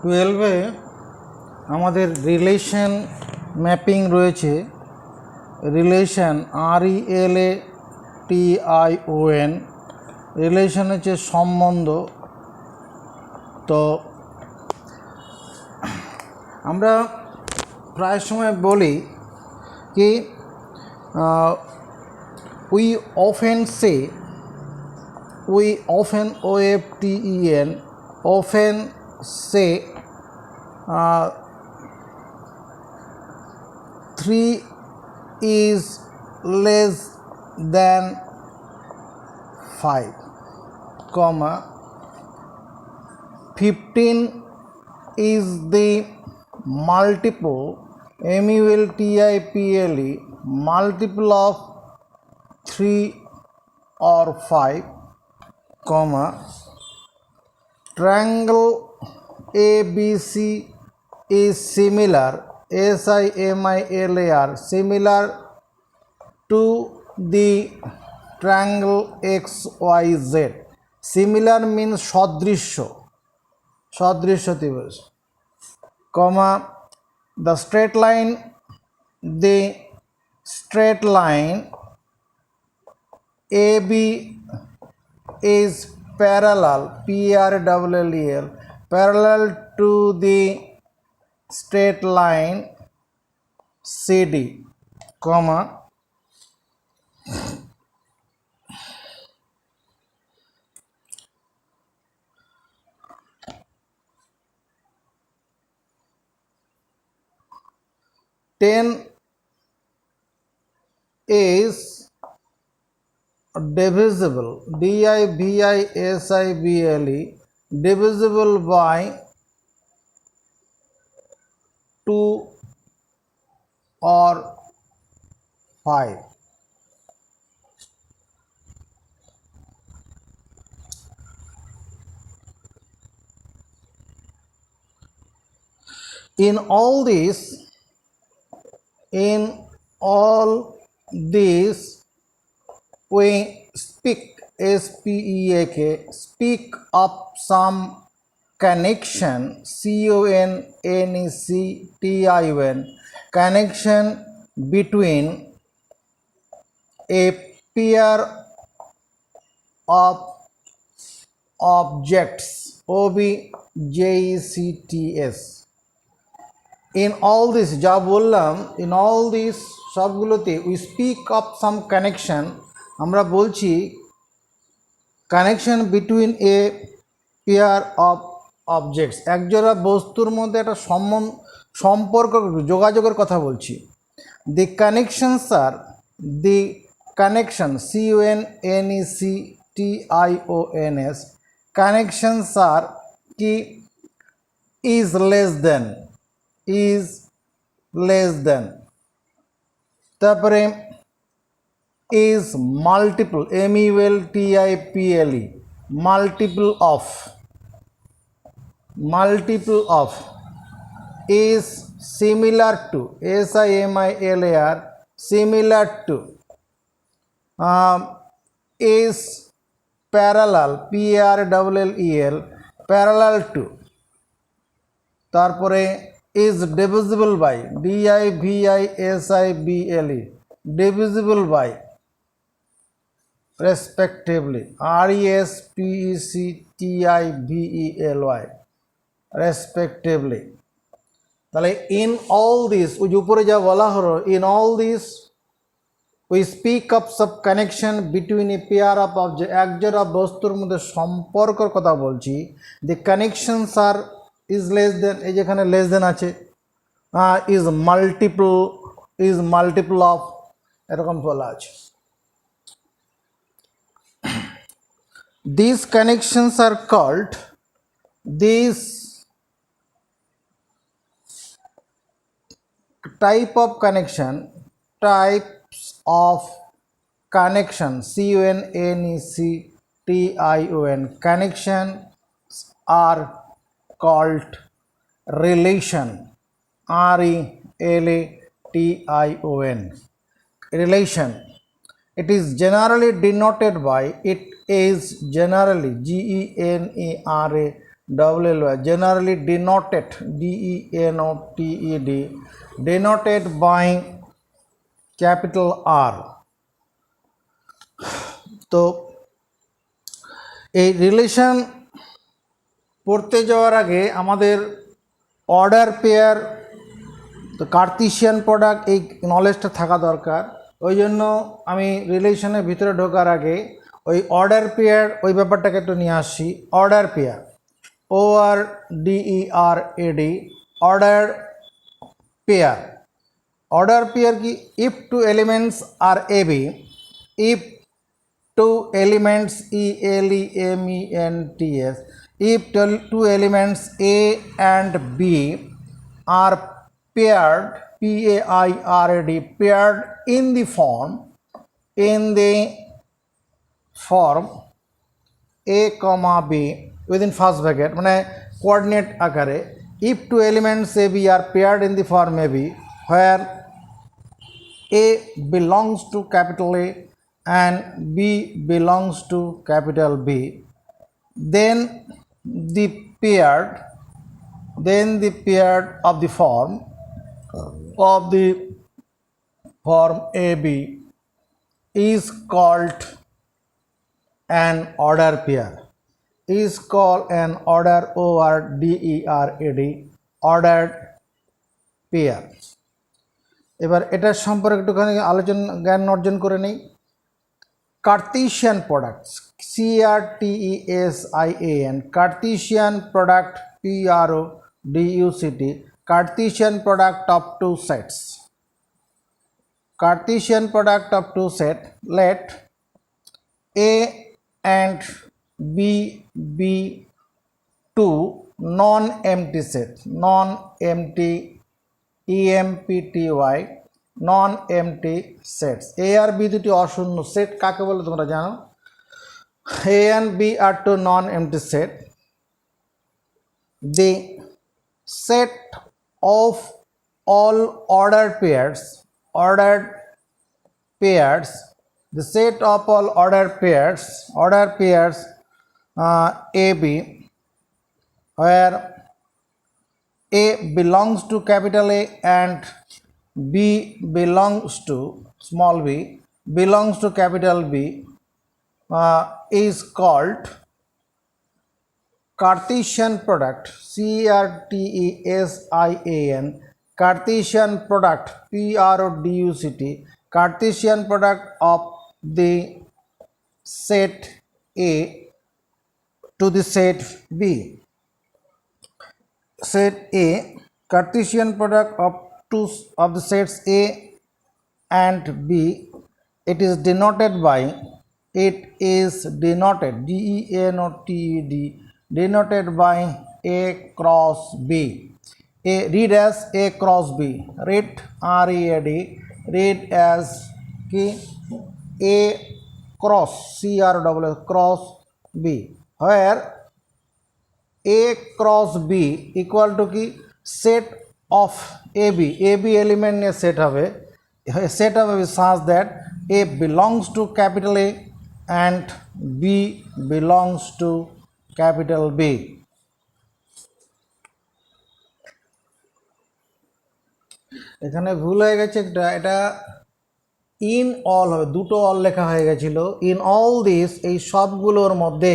টুয়েলভে আমাদের relation mapping রয়েছে। রিলেশন RELATION, রিলেশন হচ্ছে সম্বন্ধ। তো আমরা প্রায় সময় বলি কি we often say often say 3 is less than 5, 15 is the multiple multiple of 3 or 5, triangle ABC is similar similar to the triangle XYZ. Similar means সদৃশ্য ত্রিভুজ, the straight line AB is parallel parallel to the straight line CD, 10 is divisible divisible by 2 or 5. In all these we speak speak of some connection connection between a pair of objects objects. In all this যা বললাম, in all this সবগুলোতে we speak of some connection, আমরা বলছি connection between a pair of objects, একজোড়া বস্তুর মধ্যে একটা সম্পর্ক যোগাযোগের কথা বলছি। দি কানেকশনস আর CONNECTIONS কানেকশনস আর কি is less than, তারপরে is multiple multiple of is similar to similar to is parallel parallel to, তারপরে is divisible by divisible by respectively RESPECTIVELY respectively. তাহলে in all this ওই উপরে যা বলা হলো, in all this we speak of some connection between a pair of objects, একজোড়া বস্তুর মধ্যে সম্পর্কের কথা বলছি। the connections are is less than, এই যেখানে less than আছে, is multiple of, এরকম বলা আছে। These connections are called, these types of connection CONNECTION connections are called relation RELATION relation. It is generally denoted by GENERALY double L Y, generally denoted, D-E-N-O-T-E-D, denoted by capital R. তো এই relation পড়তে যাওয়ার আগে আমাদের order pair, তো Cartesian product, এই নলেজটা থাকা দরকার। ওই জন্য আমি রিলেশনের ভিতরে ঢোকার আগে ওই অর্ডার পেয়ার ওই ব্যাপারটাকে একটু নিয়ে আসছি। Order pair, ORDERAD, order pair. Order pair কি? If two elements are AB, if two elements ELEMENTS, if two elements A and B are paired, PAIRD, paired in the form A comma B within first bracket, মানে coordinate আকারে, if two elements AB are paired in the form AB where A belongs to capital A and B belongs to capital B, then the paired of the form AB is called an order pair, is called an order, ORDERAD, ordered pair. এবার এটার সম্পর্কে একটুখানি আলোচনা জ্ঞান অর্জন করে নেই। Cartesian products, CARTESIAN, Cartesian product, PRODUCT, Cartesian product of two sets, Cartesian product of two set, let A and B be two non-empty set, non-empty, EMPTY, non-empty sets. A আর B দুটি অশূন্য সেট কাকে বলে তোমরা জানো? A and B are two non-empty set. The set of all ordered pairs, the set of all ordered pairs AB, where A belongs to capital A and B belongs to small b, belongs to capital B, is called Cartesian product, CARTESIAN, Cartesian product, PRODUCT, Cartesian product of the set A to the set B. Set A, Cartesian product of the sets A and B, it is denoted, DENOTED, denoted by A cross B. Read as A cross B, read READ, read as A cross, cross B, where A cross B equal to কি set of AB element নিয়ে set হবে such that A belongs to capital A and B belongs to capital B. এখানে ভুল হয়ে গেছে একটা, এটা in all হবে, দুটো অল লেখা হয়ে গেছিল। ইন অল দিস, এই সবগুলোর মধ্যে,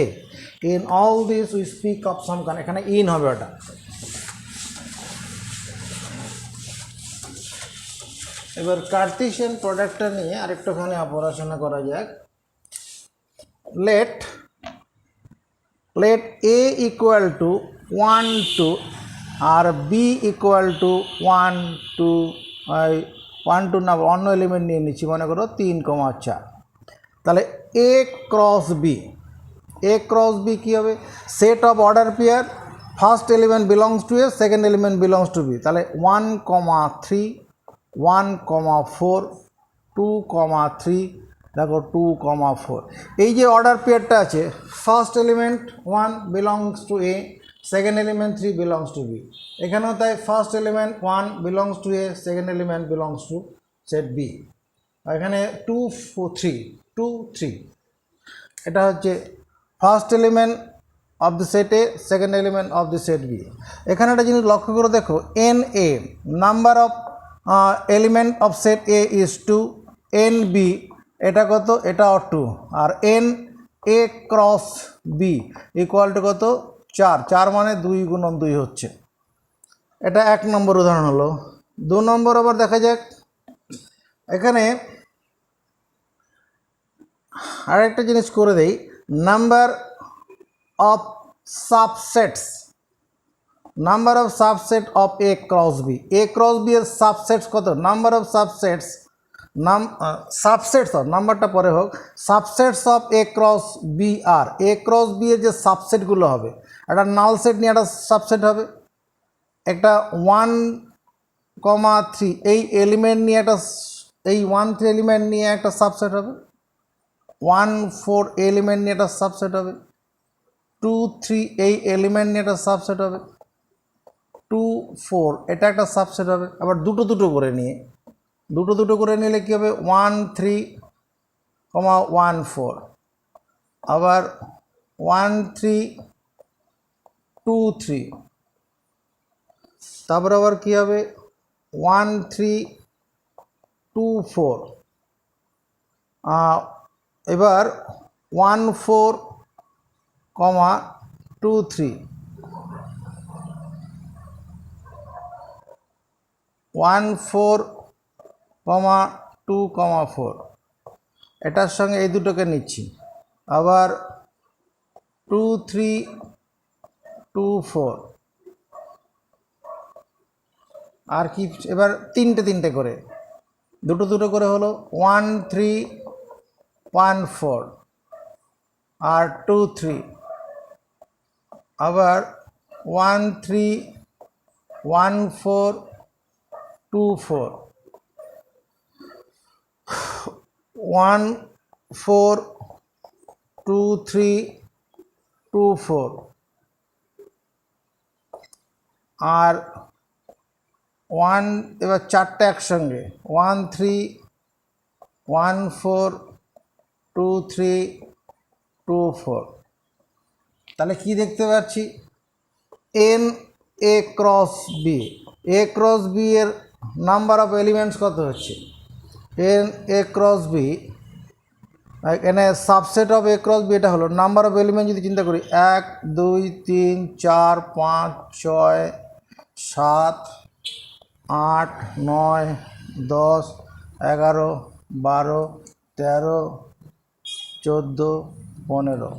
in all this we speak of some কান, এখানে ইন হবে ওটা। এবার কার্তেশিয়ান প্রোডাক্টটা নিয়ে আরেকটুখানি পড়াশোনা করা যাক। লেট A equal to 1 2 আর B equal to 1 2, 1 2 না অন্য এলিমেন্ট নিয়ে নিচ্ছি, মনে করো 3,4, তাহলে A cross B কি হবে? Set of order pair, first element belongs to A, second element belongs to B, তাহলে 1,3 1,4 2,3, দেখো 2,4। এই যে অর্ডার পেয়ারটা আছে, first element 1 belongs to A, second element 3 belongs to B, এখানেও তাই first element 1 belongs to A, second element belongs to set B, এখানে 2 4 3 2 3, এটা হচ্ছে first element of the set A, second element of the set B. এখানে একটা জিনিস লক্ষ্য করে দেখো, n A number of element of set A is 2, n B এটা কত, এটাও 2, আর n A cross B equal to কত, 4, 4 মানে 2 গুণন 2 হচ্ছে। এটা 1 নম্বর উদাহরণ হলো। 2 নম্বর আবার দেখা যাক, এখানে আরেকটা জিনিস করে দেই, number of subsets, number of subset of A cross B, A cross B এর সাবসেটস কত, নাম্বার অফ সাবসেটস, সাবসেটস নাম্বারটা পরে হোক, subsets of A cross B আর, এ ক্রস বি এর যে সাবসেটগুলো হবে, একটা নাল সেট নিয়ে একটা সাবসেট হবে, একটা 1,3 এই এলিমেন্ট নিয়ে একটা, এই 1,3 এলিমেন্ট নিয়ে একটা সাবসেট হবে, 1,4 এলিমেন্ট নিয়ে একটা সাবসেট হবে, 2,3 এই এলিমেন্ট নিয়ে একটা সাবসেট হবে, 2,4 এটা একটা সাবসেট হবে। আবার দুটো দুটো করে নিয়ে, দুটো দুটো করে নিলে কী হবে, 1,3, 1,4, আবার 1,3, 2,3, তারপর আবার কী হবে, 1,3, 2,4, এবার 1,4, 2,3, 1,4, 2,4 এটার সঙ্গে এই দুটোকে নিচ্ছি, আবার 2,3, 2,4, আর কি, এবার তিনটে তিনটে করে, দুটো দুটো করে হলো 1,3, 1,4 আর 2,3, আবার 1,3, 1,4, 2,4, 1,4, 2,3, 2,4 আর 1, এবার চারটে একসঙ্গে 1,3, 1,4, 2,3, 2,4, তাহলে কি দেখতে পাচ্ছি, n A cross B, A cross B এর নাম্বার অফ এলিমেন্টস কত হচ্ছে, এন এ ক্রস বি, এখানে subset of A cross B এটা হলো, নাম্বার অফ এলিমেন্ট যদি চিন্তা করি 1, 2, 3, 4, 5, 6, 7, 8, 9, 10, 11, 12, 13, 14, 15,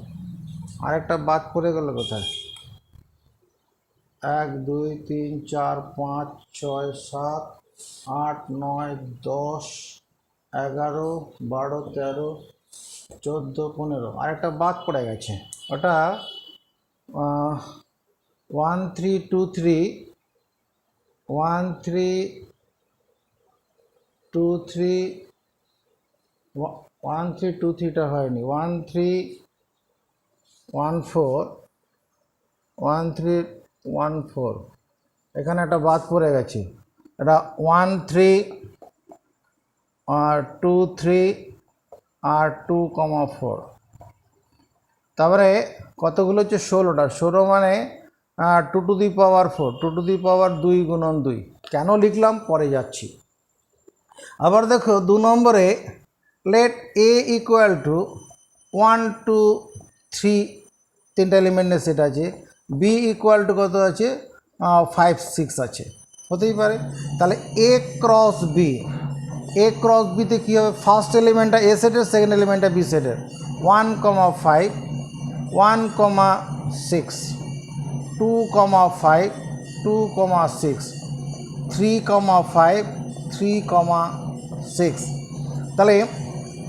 আরেকটা বাদ পড়ে গেল কোথায়, 1, 2, 3, 4, 5, 6, 7, 8, 9, 10, 11, 12, 13, 14, 15, আরেকটা বাদ পড়ে গেছে, ওটা 1, 3, 2, 3, 1, 3, 2, 3, 1, 3, 2, 3টা হয়নি, 1, 3, 1, 4, 1, 3, 1, 4, এখানে একটা বাদ পড়ে গেছে, এটা 1, 3 আর 2, 3 আর 2,4, তারপরে কতগুলো হচ্ছে, 16টা, 16 মানে 2 to the power 4, 2 to the পাওয়ার 2 গুণন 2, কেন লিখলাম পরে যাচ্ছি। আবার দেখো 2 নম্বরে, লেট এ ইকুয়াল টু 1, 2, 3 তিনটা এলিমেন্টের সেট আছে, বি ইকুয়াল টু কত আছে, 5, 6 আছে, হতেই পারে। তাহলে এ ক্রস বি, এ ক্রস বিতে কী হবে, ফার্স্ট এলিমেন্টটা এ সেটের, সেকেন্ড এলিমেন্টটা বি সেটের, 1,5, 1,6, 2,5, 2,6, 3,5, 3,6, তাহলে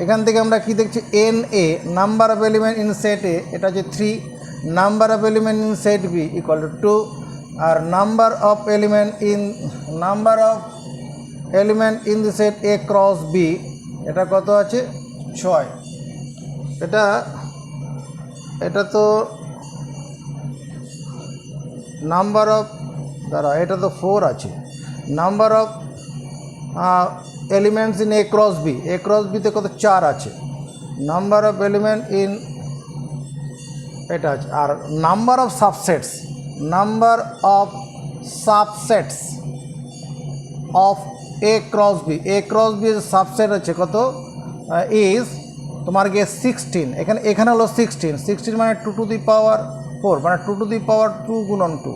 এখান থেকে আমরা কি দেখছি, n A number of element in set A এটা হচ্ছে 3, number of element in set B equal to 2, আর number of element in the set A cross B এটা কত আছে, 6, এটা তো নাম্বার অফ, দাঁড়া এটা তো 4 আছে, number of elements in A cross বিতে কত 4 আছে, নাম্বার অফ এলিমেন্ট ইন এটা আছে। আর number of subsets of A cross B এর সাবসেট হচ্ছে কত ইজ তোমার গিয়ে 16, এখানে হলো 16 মানে 2^4 মানে 2^2 গুণন 2।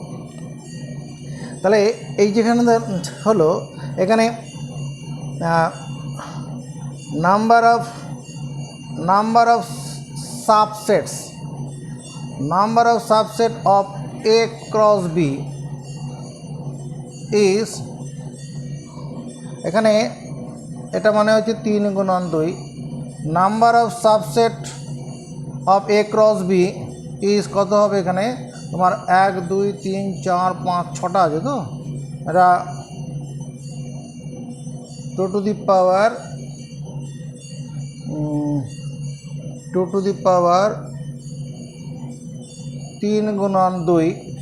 তাহলে এই যেখানে হলো এখানে number of subset of A cross B is, এখানে এটা মানে হচ্ছে 3×2। Number of subset of A cross B is কত হবে, এখানে তোমার 1 2 3 4 5 6টা আছে, তো এটা 2^3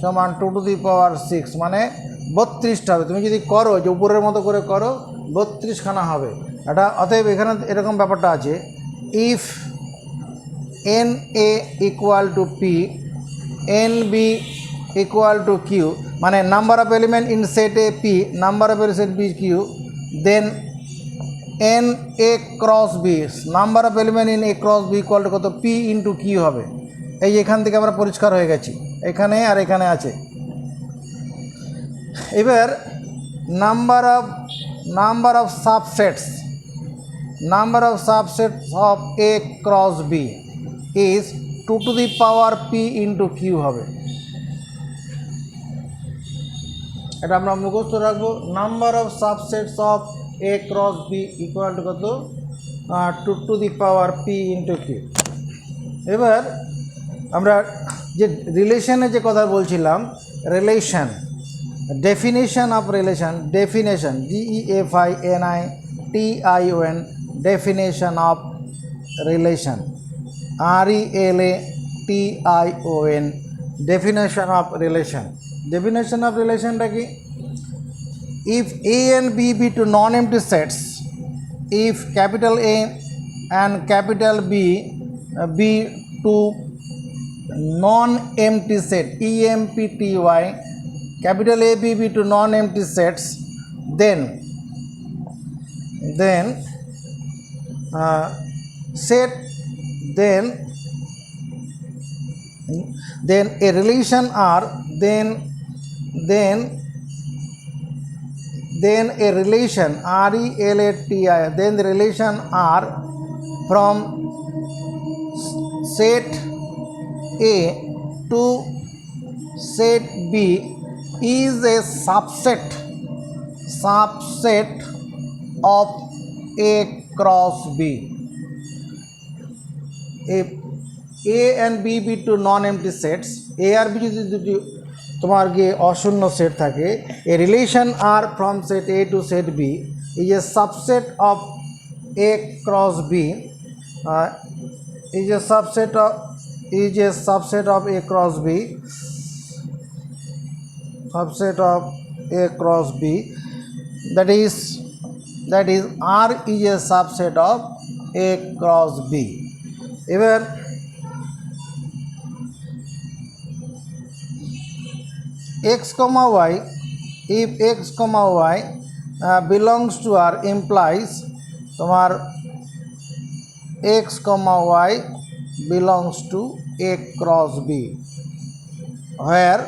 সমান 2^6 মানে 32টা হবে। তুমি যদি করো যে উপরের মতো করে করো 32খানা হবে এটা। অতএব এখানে এরকম ব্যাপারটা আছে, if n A equal to P, n B equal to Q, মানে number of element in set A P, number of set B Q, then n A cross B, number of element in A cross B equal to কত, P into Q হবে। এই এখান থেকে আমরা পরিষ্কার হয়ে গেছি, এখানে আর এখানে আছে। এবার number of subsets of A cross B is 2p into Q হবে। এটা আমরা মুখস্থ রাখবো, number of subsets of A cross B equal to কত, 2p ইন্টু কিউ। এবার আমরা যে রিলেশনের যে কথা বলছিলাম, relation, definition of relation, DEFINITION, definition of relation, RELATION, definition of relation. Definition of রিলেশনটা কি, if A and B be two non-empty sets, if capital A and capital B be two non-empty set, EMPTY, capital A B be two non-empty sets, then a relation R, then a relation RELATI, then the relation R from set A to set B is a subset of A cross B. If A and B be two non-empty sets, A আর B যদি দুটি তোমার গিয়ে অশূন্য set থাকে, a relation R from set A to set B is a subset of A cross B, is a subset of A cross B, that is R is a subset of A cross B. এবার x, y, if x, y belongs to R implies তোমার x, y belongs to A cross B, where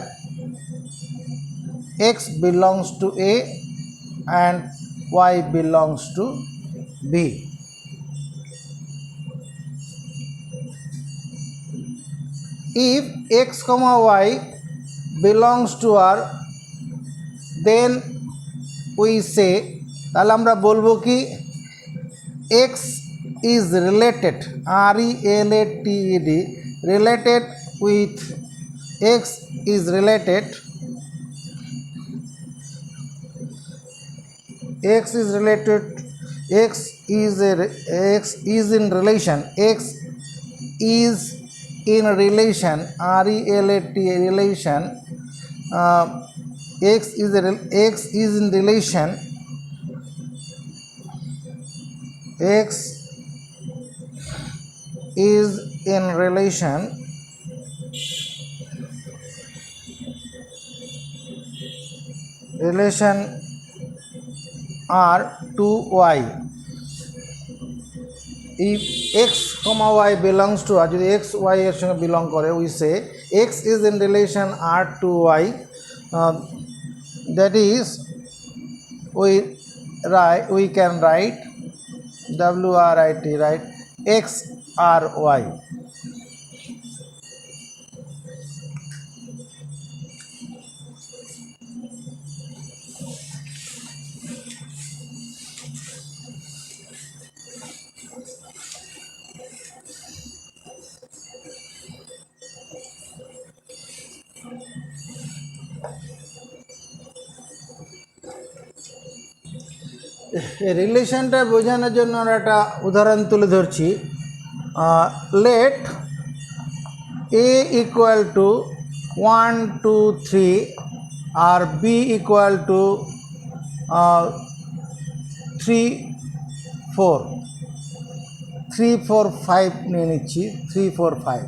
x belongs to A and y belongs to B. If x, y belongs to R, then we say, তাহলে আমরা বলবো কি x is related, RELATED, related with x is related x is in relation, x is in relation, RELAT relation, x is in relation, x is in relation relation R to Y. If x comma y belongs to, যদি x y এর সঙ্গে belong করে, we say x is in relation R to y, that is we can write WRIT, right, x r y. রিলেশনটা বোঝানোর জন্য আমরা একটা উদাহরণ তুলে ধরছি। লেট a ইকুয়াল টু 1 2 3 আর b ইকুয়াল টু 3 4 3 4 5 নিয়ে নিচ্ছি, 3 4 5,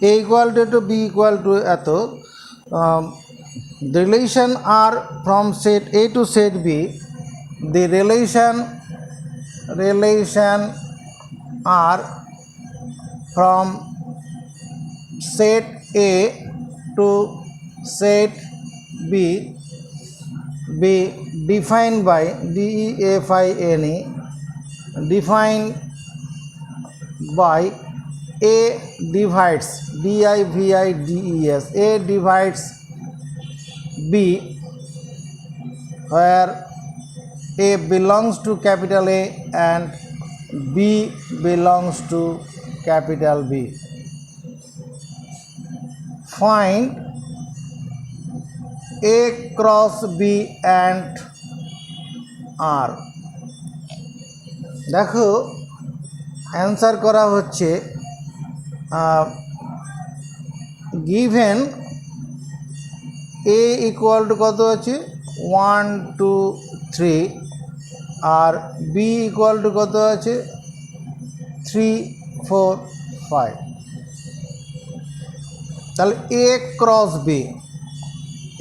a equal two b equal two এত। The relation R from set A to set B, the relation R from set A to set B be defined by DEFINE, defined by A divides DIVIDES, A divides B, where A belongs to capital A and B belongs to capital B. Find A cross B and R. দেখো answer করা হচ্ছে given A equal to কত আছে 1 2 3 আর B equal to কত আছে 3 4 5, তাহলে A cross B,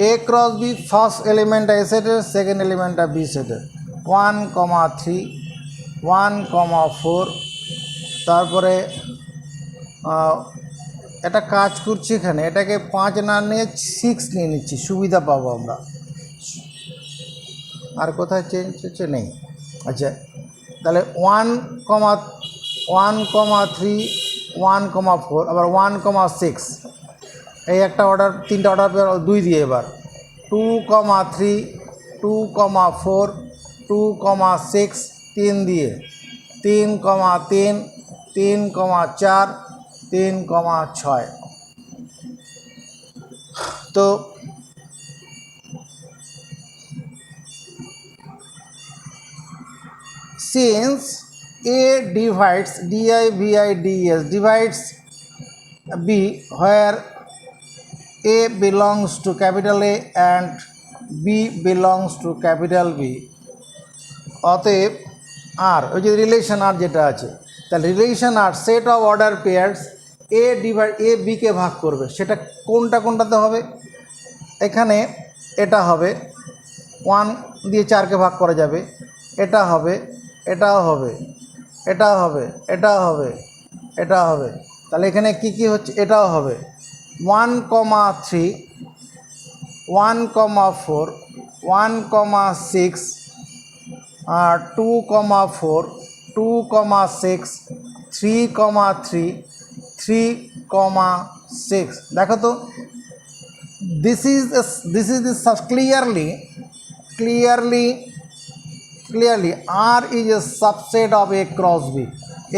A cross B first এলিমেন্টটা A সেটের, সেকেন্ড এলিমেন্টটা B সেটের, 1 3 1 4, তারপরে এটা কাজ করছি এখানে, এটাকে 5 না নিয়ে 6 নিয়ে নিচ্ছি, সুবিধা পাবো আমরা। আর কোথায় চেঞ্জ হচ্ছে নেই, আচ্ছা তাহলে 1 3 1 4 আবার 1 6, এই একটা অর্ডার, তিনটা অর্ডার 2 দিয়ে, এবার 2 3 2 4 2 6 3 দিয়ে, 3 3 3 4 3 6। তো since A divides DIVIDES divides B, where A belongs to capital A and B belongs to capital B, অতএব আর ওই যে রিলেশন আর যেটা আছে, তাহলে রিলেশন আর set of order pairs A divide A B কে ভাগ করবে, সেটা কোনটাতে হবে, এখানে এটা হবে 1 দিয়ে 4কে ভাগ করা যাবে, এটা হবে, এটাও হবে, এটাও হবে, এটাও হবে, এটা হবে, তাহলে এখানে কি হচ্ছে, এটাও হবে 1 3 1 4 1 6 আর 2 4 2 6 3 3 3 6। দেখো তো, this is the clearly R is a subset of A cross B.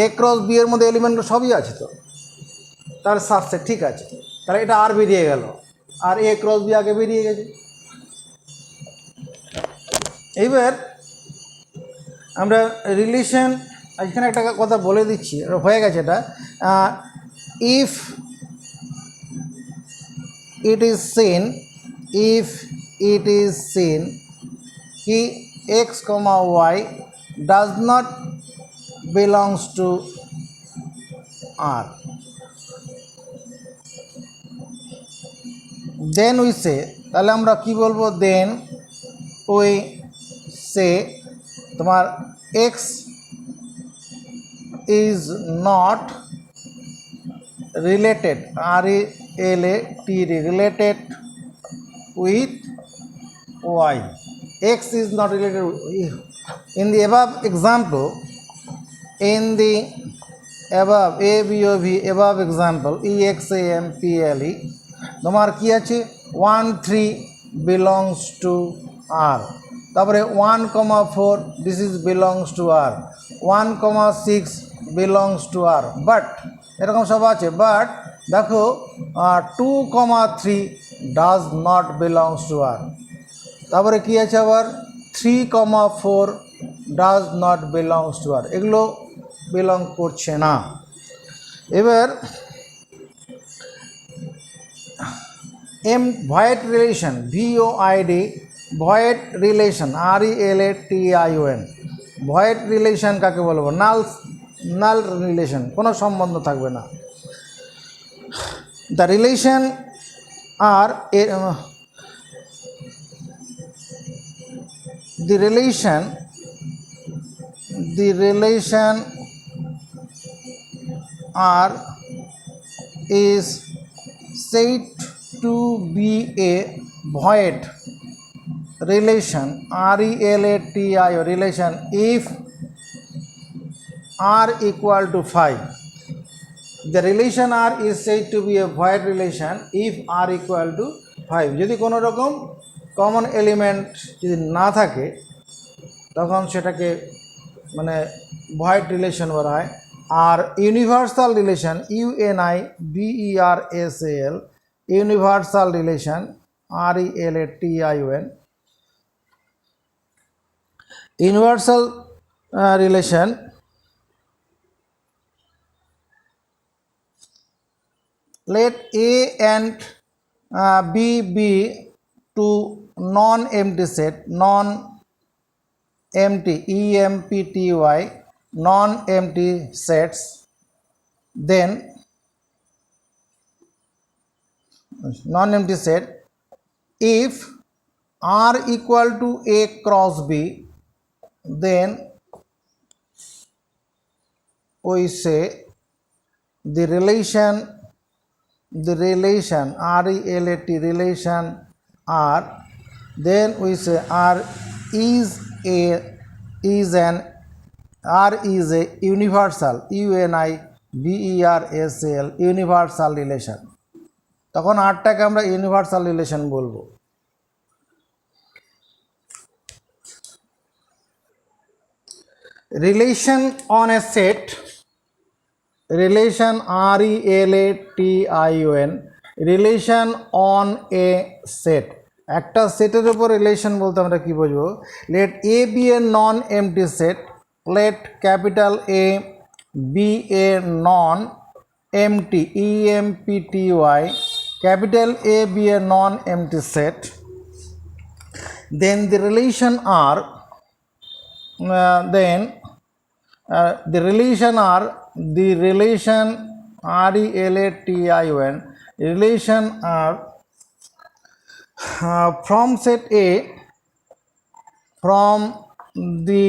A cross B এর মধ্যে এলিমেন্ট সবই আছে, তো তার সাবসেট, ঠিক আছে, তাহলে এটা আর বেরিয়ে গেল, আর A ক্রস B আগে বেরিয়ে গেছে। এইবার আমরা রিলেশন, এখানে একটা কথা বলে দিচ্ছি, হয়ে গেছে এটা, ইফ it is seen कि x, y does not belongs to R, then we say তাহলে আমরা কি বলবো, দেন ওই সে তোমার x is not related, RELATED, related with y. X is not related with y. In the above example, in the above ABOV above example EXAMPLE তোমার কি আছে 1 3 belongs to R, তারপরে 1,4 this is belongs to R, 1,6 belongs to R, but এরকম সব আছে, but দেখো 2,3 does not belongs to R, তারপরে কী আছে আবার 3,4 does not belongs to R, এগুলো বিলং করছে না। এবার void relation, VOID, void relation, RELATION, void relation কাকে বলবো, নাল রিলেশন, কোনো সম্বন্ধ থাকবে না। The relation R the relation R is said to be a void relation, RELATIO relation, if R equal to 5. The relation R is said to be a void relation if R equal to 5. যদি কোনো রকম common element যদি না থাকে তখন সেটাকে মানে void relation বলা হয়। আর universal relation, UNIVERSAL, universal relation, RELATION, universal relation let A and B be two non-empty set, non-empty, EMPTY, non-empty sets, then non-empty set, if R equal to A cross B, then we say the relation RELAT relation R, then we say R is a universal, UNIVERSAL, universal relation, তখন আরটাকে আমরা universal relation বলবো। Relation on a set, relation RELATION, relation on a set, একটা সেটের উপর relation বলতে আমরা কি বুঝবো, let A be a non empty set, let capital A be a non empty, EMPTY, capital A be a non-empty set, then the relation R, the relation RELATION, relation R from set A, from the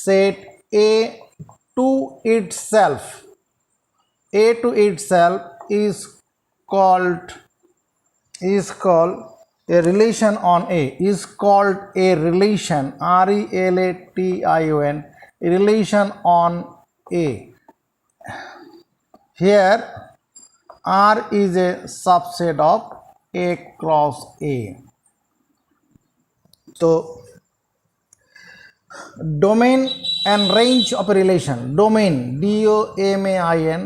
set A to itself, A to itself is called a relation on A, is called a relation, RELATION, a relation on A. Here R is a subset of A cross A. So domain and range of a relation, domain, DOMAIN,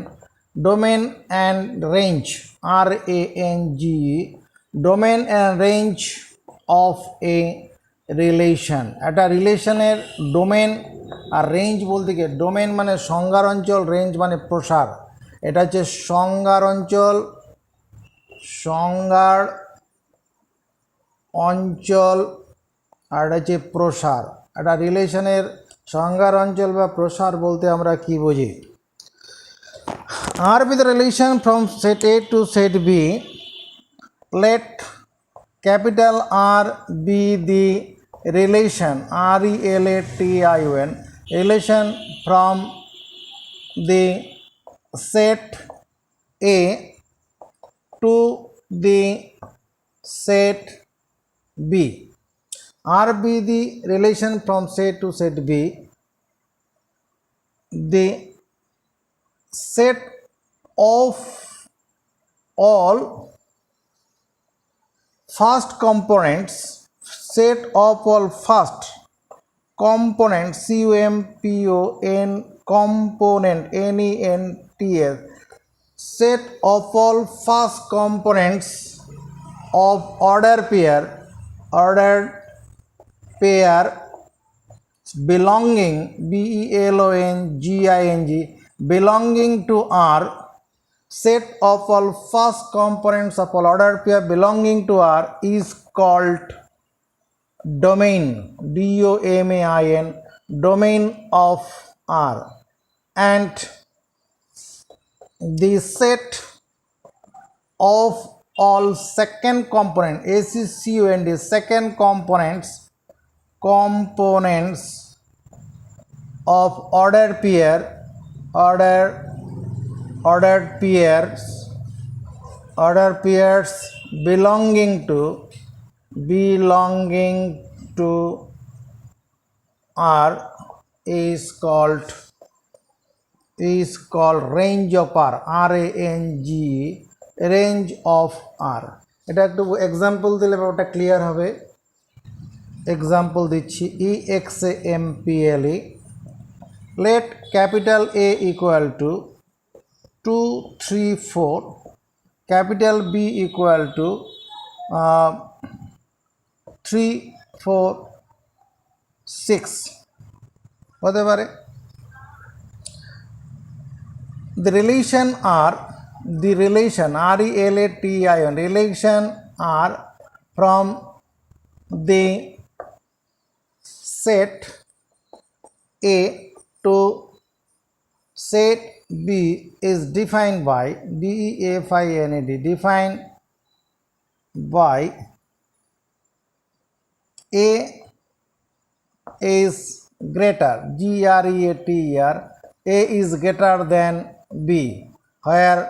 domain and range, RANGE, domain and range of a relation, একটা রিলেশনের domain আর range বলতে কি, domain মানে সংজ্ঞার অঞ্চল, range মানে প্রসার, এটা হচ্ছে সংজ্ঞার অঞ্চল, সংজ্ঞার অঞ্চল, আর এটা হচ্ছে প্রসার। একটা রিলেশনের সংজ্ঞার অঞ্চল বা প্রসার বলতে আমরা কি বুঝি, R with the relation from set A to set B, let capital R be the relation, RELATION, relation from the set A to the set B. R be the relation from set to set B. The set of all first components, set of all first components, COMPON component, NENTS, set of all first components of ordered pair belonging, BELONGING, belonging to R, set of all first components of all ordered pair belonging to R is called domain, DOMAIN, domain of R. And the set of all second component, ACCOND, second components of ordered pairs belonging to R is called range of R, RANGE, range of R. এটা একটু example দিলে ব্যাপারটা clear হবে। Example দিচ্ছি, EXAMPLE, let capital A equal to 2, 3, 4, capital B equal to 3, 4, 6 হতে পারে। The relation R, relation R from the set A to set B is defined by DEFINED, defined by A is greater, GREATER, A is greater than B, where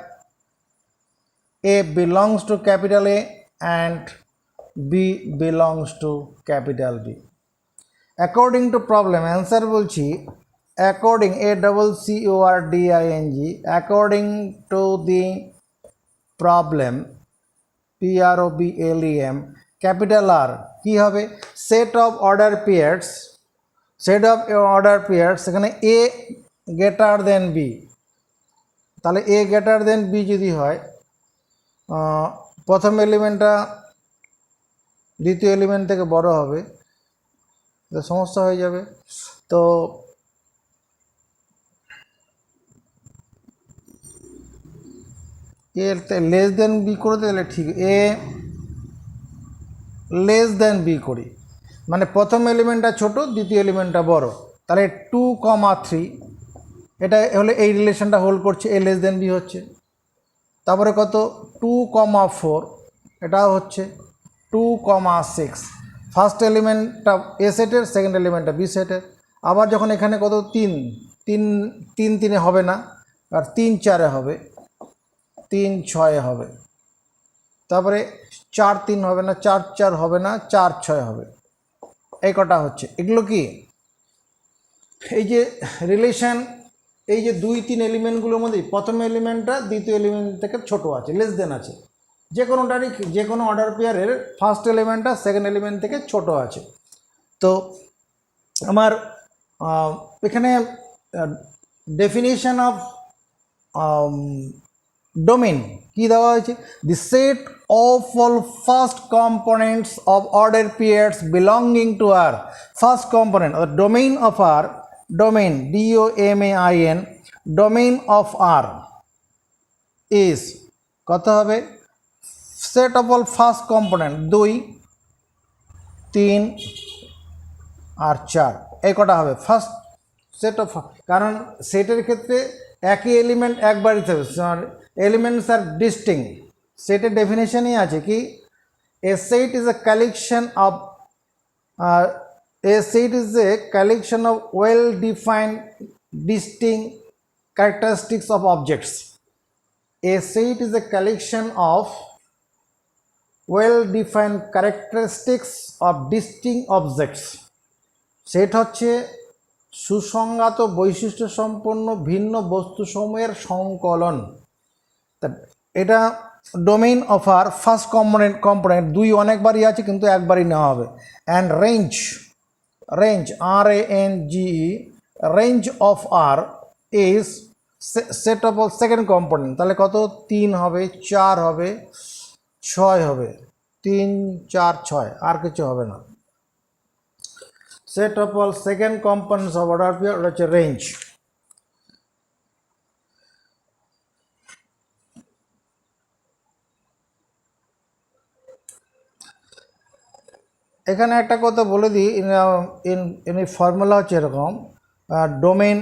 A belongs to capital A and B belongs to capital B. According to problem, answer বলছি according, ACCORDING, according to the problem, PROBLEM, capital R কি হবে, set of order pairs, এখানে A greater than B, তাহলে A greater than B যদি হয়, প্রথম এলিমেন্টটা দ্বিতীয় element থেকে বড় হবে, তো সমস্যা হয়ে যাবে। তো এ লেস দেন বি করে দিলে ঠিক, এ লেস দেন বি করি, মানে প্রথম এলিমেন্টটা ছোট, দ্বিতীয় এলিমেন্টটা বড়, তাহলে 2,3, এটা হলে এই রিলেশনটা হোল্ড করছে, এ লেস দেন বি হচ্ছে। তারপরে কত 2,4, এটাও হচ্ছে 2,6, ফার্স্ট এলিমেন্টটা এ সেটের, সেকেন্ড এলিমেন্টটা বি সেটের। আবার যখন এখানে কত 3 হবে না, আর 3, 4 হবে, 3, 6 হবে, তারপরে 4, 3 হবে না, 4, 4 হবে না, 4, 6 হবে, এই কটা হচ্ছে। এগুলো কি, এই যে রিলেশন, এই যে 2, 3 এলিমেন্টগুলোর মধ্যে প্রথম এলিমেন্টটা দ্বিতীয় এলিমেন্ট থেকে ছোট আছে, লেস দেন আছে, যে কোনোটারই, যে কোনো অর্ডার পেয়ারের ফার্স্ট এলিমেন্টটা সেকেন্ড এলিমেন্ট থেকে ছোট আছে। তো আমার এখানে ডেফিনিশন অফ ডোমেন কি দেওয়া হয়েছে, the set of all first components of order pairs belonging to R, first component domain of R, domain DOMAIN, domain of R is কত হবে, set of all first component 2, 3 আর 4, এই কটা হবে first set of. কারণ সেটের ক্ষেত্রে একই এলিমেন্ট একবার দিতে হবে, এলিমেন্টস আর ডিস্টিংক্ট, সেটের ডেফিনেশনই আছে কি A set is a collection of a set is a collection of well-defined, distinct characteristics of objects. A set is a collection of well-defined characteristics of distinct objects. Set হচ্ছে সুসংজ্ঞাত বৈশিষ্ট্য সম্পন্ন ভিন্ন বস্তুসমূহের সংকলন। এটা domain of R first component দুই অনেকবারই আছে কিন্তু একবারই নেওয়া হবে। And range RANGE range of R is set of second component. তাহলে কত 3 হবে, 4 হবে, 6 হবে, 3 4 6, আর কিছু হবে না। Set of all second components of order pair হচ্ছে রেঞ্জ। এখানে একটা কথা বলে দিই, ইন ফর্মুলা হচ্ছে এরকম, ডোমেইন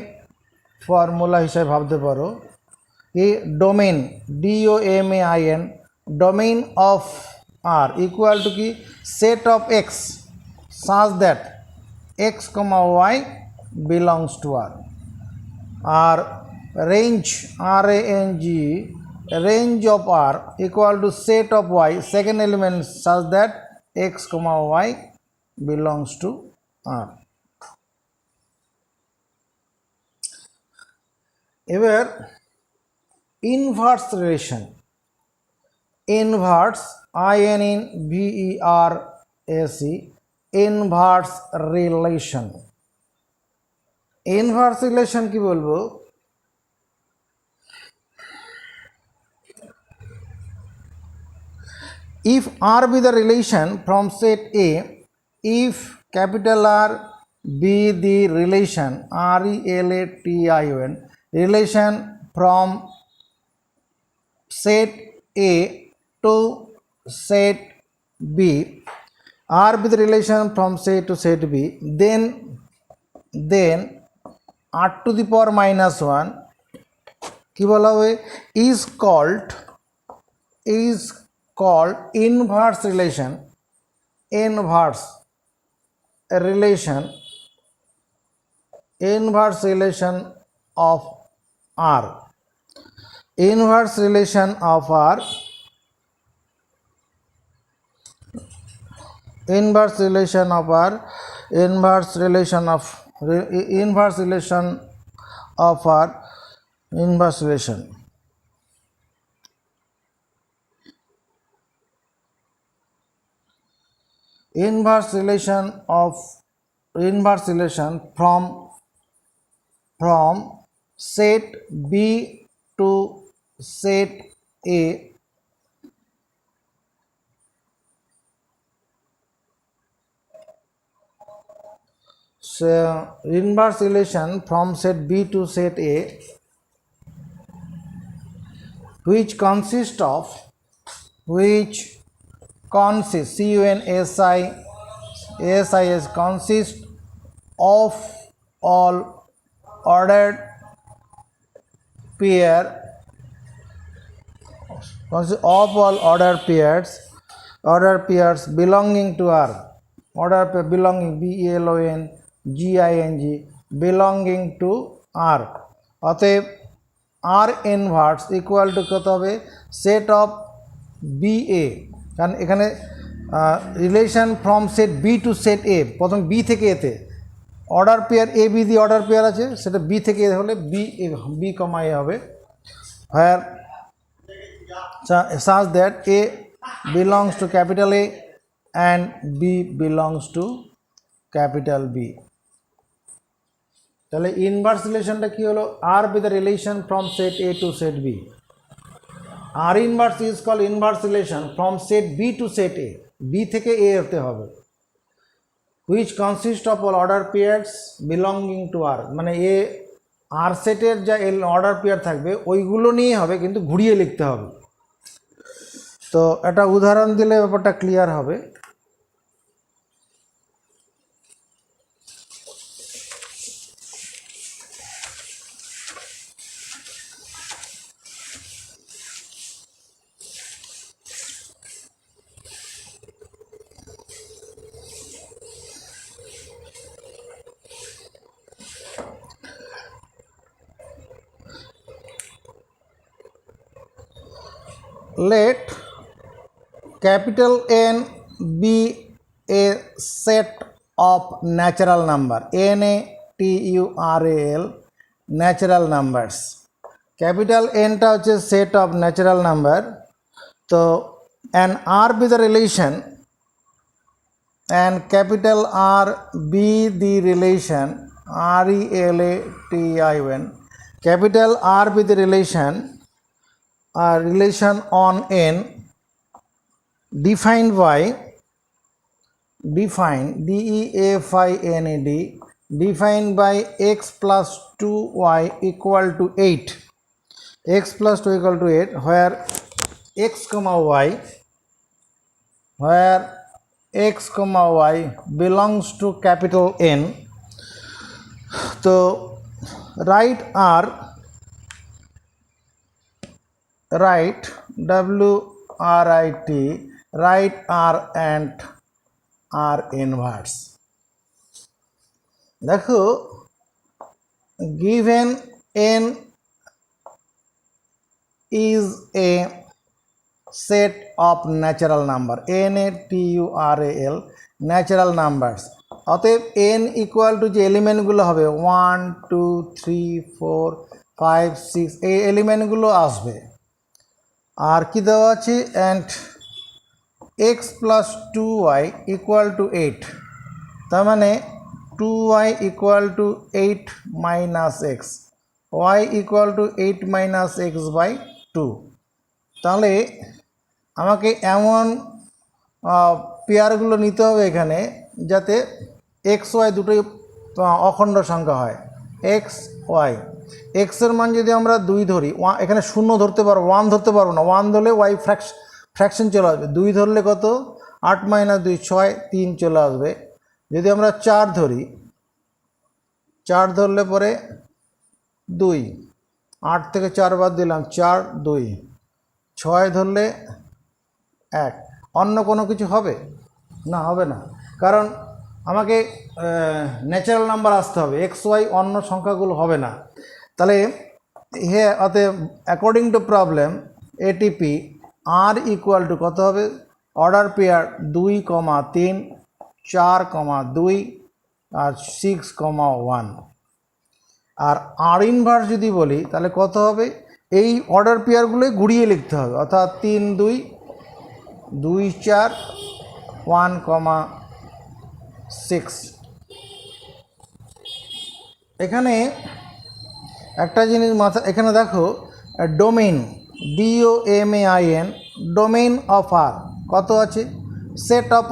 ফর্মুলা হিসাবে ভাবতে পারো কি domain DOMAIN domain of R equal to কি set of x such that x, y belongs to R. আর range RANGE range of R equal to set of y second element such that x, y belongs to R. এবার inverse relation, inverse INVERSE inverse relation. Inverse relation কি বলবো, if R be the relation from set A, if capital R be the relation RELATION relation from set A to set B, R be the relation from set to set B, then R to the power minus 1 কি বলা হবে is called inverse relation of R. Inverse relation of R, inverse relation of R, inverse relation of R, inverse relation. Inverse relation from set B to set A, so inverse relation from set B to set A, which consists CONSIST consists of all ordered pairs belonging to R, order pair belonging BELONGING belonging to R. অতএব R inverse equal to কত হবে set of BA, কারণ এখানে relation from set B to set A, প্রথম B থেকে এতে order pair AB দিয়ে order pair আছে, সেটা B থেকে এ হলে B, A হবে, where such that A belongs to capital A and B belongs to capital B. তাহলে ইনভার্স রিলেশনটা কি হলো, R be the relation from set A to set B. R inverse is called inverse relation from set B to set A, B থেকে A হতে হবে, which consists of all order pairs belonging to R, মানে A R সেটের যা order pair থাকবে ওইগুলো নিয়েই হবে, কিন্তু ঘুরিয়ে লিখতে হবে। তো একটা উদাহরণ দিলে ব্যাপারটা ক্লিয়ার হবে। let capital N be a set of natural number, natural natural numbers. Capital এনটা হচ্ছে সেট অফ ন্যাচারাল নাম্বার, তো and R be the relation and capital R be the relation, RELATION, capital R be the relation on N defined DEFINED defined by x plus 2y equal to 8, x plus 2 equal to 8, where x comma y belongs to capital N. So write R, write WRIT, write R and R inverse. দেখো given N is a set of natural number, natural natural numbers, অতএব n equal to যে এলিমেন্টগুলো হবে 1 2 3 4 5 6 এই এলিমেন্টগুলো আসবে। আর কি দেওয়া আছে, and x plus 2y equal to 8, তার মানে 2y equal to 8 minus x, y equal to 8 minus x by 2। তাহলে আমাকে এমন পেয়ারগুলো নিতে হবে এখানে যাতে এক্স ওয়াই দুটোই অখণ্ড সংখ্যা হয়। এক্স ওয়াই, এক্সের মান যদি আমরা 2 ধরি, এখানে 0 ধরতে পারবো, 1 ধরতে পারবো না, 1 ধরলে ওয়াই ফ্র্যাকশন চলে আসবে, 2 ধরলে কত 8 মাইনাস 2 6 3 চলে আসবে। যদি আমরা 4 ধরি, 4 ধরলে পরে 2, 8 থেকে 4 বাদ দিলাম 4 2, 6 ধরলে 1, অন্য কোনো কিছু হবে না, হবে না, কারণ আমাকে ন্যাচারাল নাম্বার আসতে হবে, এক্স ওয়াই অন্য সংখ্যাগুলো হবে না। তাহলে অতএব according to problem ATP R equal to কত হবে, অর্ডার পেয়ার 2, 3, 4, 2 আর 6, 1। আর আর ইনভার্স যদি বলি তাহলে কত হবে, এই অর্ডার পেয়ারগুলোই ঘুরিয়ে লিখতে হবে, অর্থাৎ 3 2 2 4 1, 6। এখানে একটা জিনিস মাথা, এখানে দেখো ডোমেইন DOMAIN, ডোমেইন অফ আর কত আছে, set of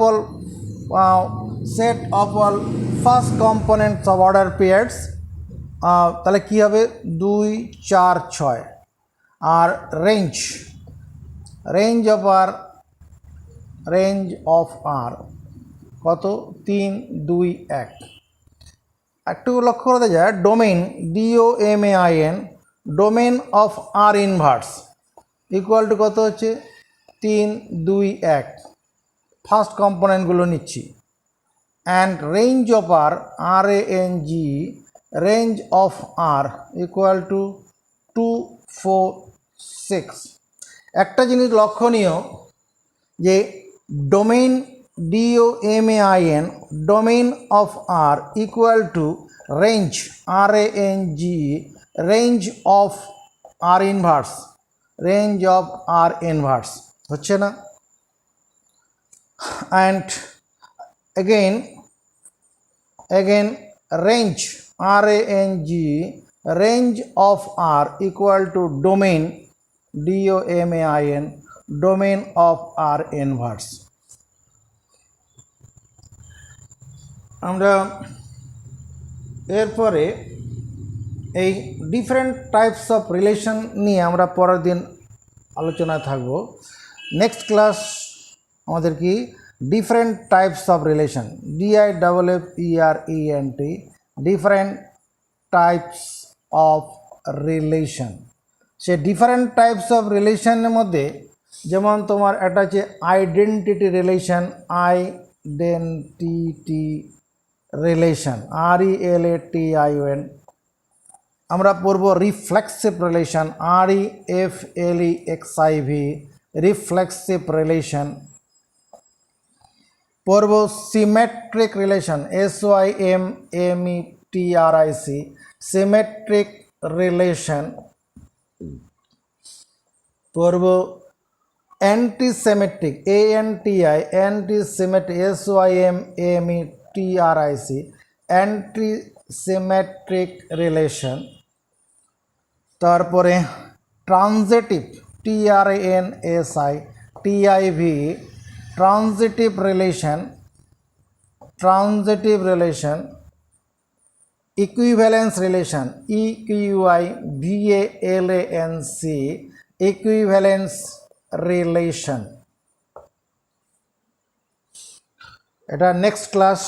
all first components of order pairs, তাহলে কী হবে 2 4 6। আর রেঞ্জ অফ আর কত 3 2 1। একটু লক্ষ্য করা যায় domain DOMAIN, domain of R inverse equal to কত হচ্ছে 3 2 1, ফার্স্ট কম্পোনেন্টগুলো নিচ্ছি। And range of R RANG, range of R equal to 2 4 6। একটা জিনিস লক্ষণীয় যে domain DOMAIN, domain of R equal to range RANG, range of R inverse, range of R inverse হচ্ছে না। অ্যান্ড again range RANG, range of R equal to domain DOMAIN, domain of R inverse। আমরা এরপরে এই different types of relation নিয়ে আমরা পরের দিন আলোচনায় থাকব। নেক্সট ক্লাস আমাদের কি different types of relation, DIFFERENT, different types of relation. সে ডিফারেন্ট টাইপস অফ রিলেশনের মধ্যে যেমন তোমার একটা আছে identity relation, identity relation RELATION। আমরা পড়ব reflexive relation REFLEXIV, reflexive relation. পড়ব symmetric relation, SYMMETRIC, symmetric relation. পড়ব antisymmetric, antisymmetric, SYMMETRIC, antisymmetric relation. তারপরে transitive, TRANSITIV, transitive relation, transitive relation. Equivalence relation, EQUIVALENC, equivalence relation. এটা next class